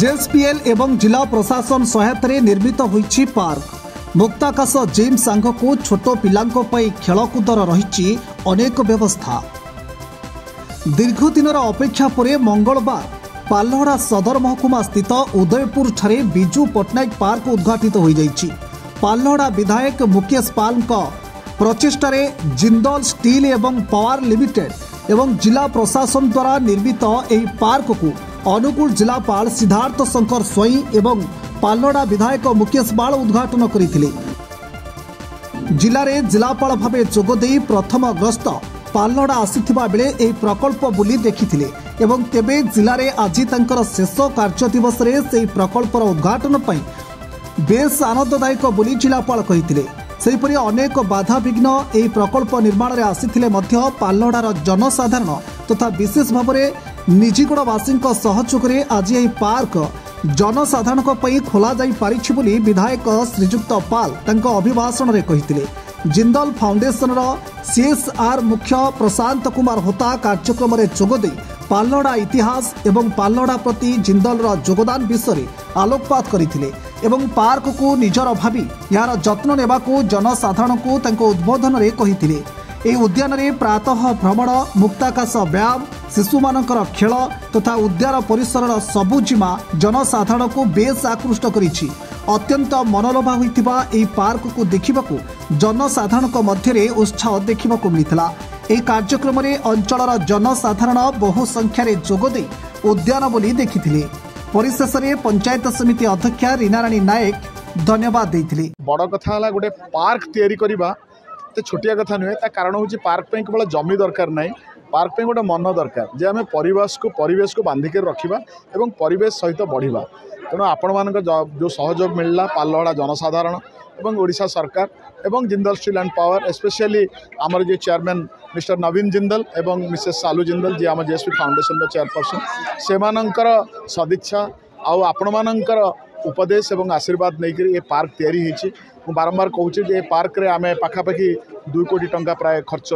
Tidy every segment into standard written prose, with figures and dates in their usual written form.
JSPL एवं जिला प्रशासन सहायता निर्मित होईछि पार्क। मुक्ताकाश जिम सांग को छोट पिलांको पई खेलकूदर रही अनेक व्यवस्था। दीर्घ दिनर अपेक्षा पर मंगलवार पाल्लहड़ा सदर महकुमा स्थित उदयपुर ठारे बिजू पट्टनायक पार्क उद्घाटित हो जाइछि। पाल्लहड़ा विधायक मुकेश पाल प्रचेष्टार जिंदल स्टील एवं पावर लिमिटेड एवं जिला प्रशासन द्वारा निर्मित यह पार्क को अनुगुल जिलापाल सिद्धार्थ शंकर स्वई एवं पाल्लहड़ा विधायक मुकेश पाल उद्घाटन करथिले। जिले में जिलापाल भावे जोगदे प्रथम गस्त पाल्लहड़ा आसीथिबा बेले एही प्रकल्प बुली देखिथिले एवं तेबे जिले में आज तांकर शेष कार्य दिवस रे सेही प्रकल्पर उद्घाटन पई बेस आनंददायक बुली जिलापाल कहिथिले। सेहीपरि अनेक बाधा विघ्न एही प्रकल्प निर्माण रे आसीथिले मध्य पाल्लहड़ार जनसाधारण तथा विशेष भाव में निजिगड़वासी सहयोग में आज यह पार्क जनसाधारण खोल जाई विधायक श्रीजुक्त पाल अभिभाषण में कही। जिंदल फाउंडेशन सीएसआर मुख्य प्रशांत कुमार होता कार्यक्रम में जोगदे पाल्लहड़ा इतिहास एवं पाल्लहड़ा प्रति जिंदल योगदान विषय आलोकपात करथिले एवं पार्क को निजर भावी यार जत्न नेबाकू जनसाधारण को उद्बोधन में कही। यह उद्यान रे प्रातः भ्रमण मुक्ताकाश व्यायाम शिशु मानकर खेल तथा उद्यान परिसर सबुजिमा जनसाधारण को बेस आकृष्ट करिछि। अत्यंत मनलोभा होइतिबा एही पार्क को देखिबाकू जनसाधारण मध्य उत्साह देखिबाकू मिलिथिला। एही कार्यक्रम रे अंचलर जनसाधारण बहु संख्यारे जोगदे उद्यान बोली देखिथिले। परिशेष रे पंचायत समिति अध्यक्षा रीनाराणी नायक धन्यवाद देथिले। बड़ कथा हला गोटे पार्क तैयारी करिबा तो छोटिया कथा नुहे। कारण हूँ पार्क पे केवल जमी दरकार ना, पार्क पे गोटे मन दरकार जे आम परिवेश को बांधिक रखा और परिवेश सहित बढ़िया। तेणु आपण मान जो सहयोग मिलला पाल्लहड़ा जनसाधारण एवं ओडिशा सरकार एवं Jindal steel and power specially आमर जो चेयरमैन मिस्टर नवीन जिंदल एवं मिसेस सालू जिंदल जी आम जेएसपी फाउंडेशन चेयरपर्सन से सदिच्छा आपण मानकर उपदेश एवं आशीर्वाद नहीं ये पार्क तैयारी होती। मु बारंबार कहूँ जे पार्क रे आमे पाखापाखि 2 कोटी टंका प्राय खर्च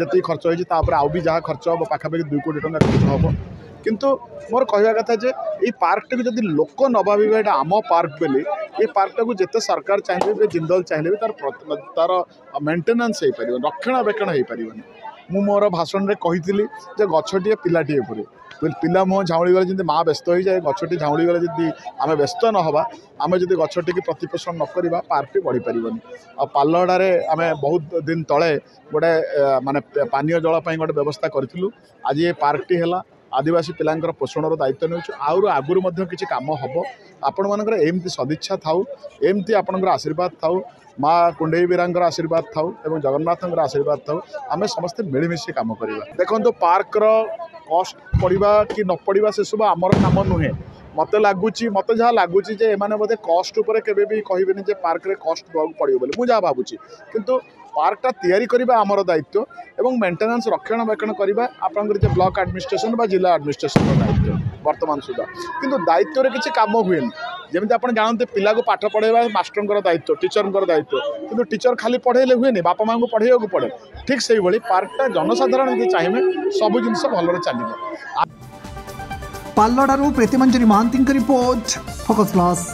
जी खर्च होती आउ भी जहाँ खर्च हम पाखापाखि 2 कोटी टंका खर्च हम। किंतु मोर कहवा कथा जे ये पार्क टी जब लोक न भावे ये आम पार्क बोली ये पार्क को जिते सरकार चाहिए जिंदल चाहिए तार मेंटेनेंस हो पार रक्षणाबेक्षण हो पार। मु मोर भाषण में कही गछटे पिलाटे पूरे पिला मुह झाऊली गले जमी माँ व्यस्त हो जाए गछटी झाऊली गले जदि आम व्यस्त न हवा आम जब गछटी की प्रतिपोषण न करवा पार्कटी बढ़ी पारन। आ पाल्लहड़े आम बहुत दिन तले गोटे माने पानीय जल गोटे व्यवस्था करूँ। आज ये पार्कटी है आदिवासी पिलांकर पोषणर दायित्व नहीं आउर आगुरी किसी काम हम। आपण मानकर एमती सदिच्छा थाउ एमती आपणकर आशीर्वाद थाउ माँ कुंडई बीरांकर आशीर्वाद थाउ एवं जगन्नाथंकर आशीर्वाद थाउ आम समस्ते मिलमिशि काम करवा। देखो पार्कर कस्ट पड़ा कि न पड़ा से सब आमर काम नुहे। मत लगुच मत जहाँ लगुच बोधे कस्ट उपर केबे भी कहबेनि जे पार्क रे कस्ट देवाक पड़ो बोली मुझे भावुची। किंतु पार्कटा तैयारी करबा आमर दायित्व एवं मेंटेनेंस रक्षणाबेक्षण करबा आपनकर जे ब्लॉक एडमिनिस्ट्रेशन बा जिला एडमिनिस्ट्रेशन दायित्व वर्तमान सुधा। किंतु दायित्व रे किछि काम हुएनि जेमति आपण जानते पिला को पाठ पढ़ाइबा मास्टरंकर दायित्व टीचरंकर दायित्व। किंतु टीचर खाली पढ़ाइले हुएनि बापा माँ को पढ़ाइबा को पड़े। ठीक से भली पार्कटा जनसाधारण यदि चाहिए सब जिनस भलरे चलिबो। पाल्लहड़ारू प्रीतिमंजरी महांती रिपोर्ट फोकस प्लस।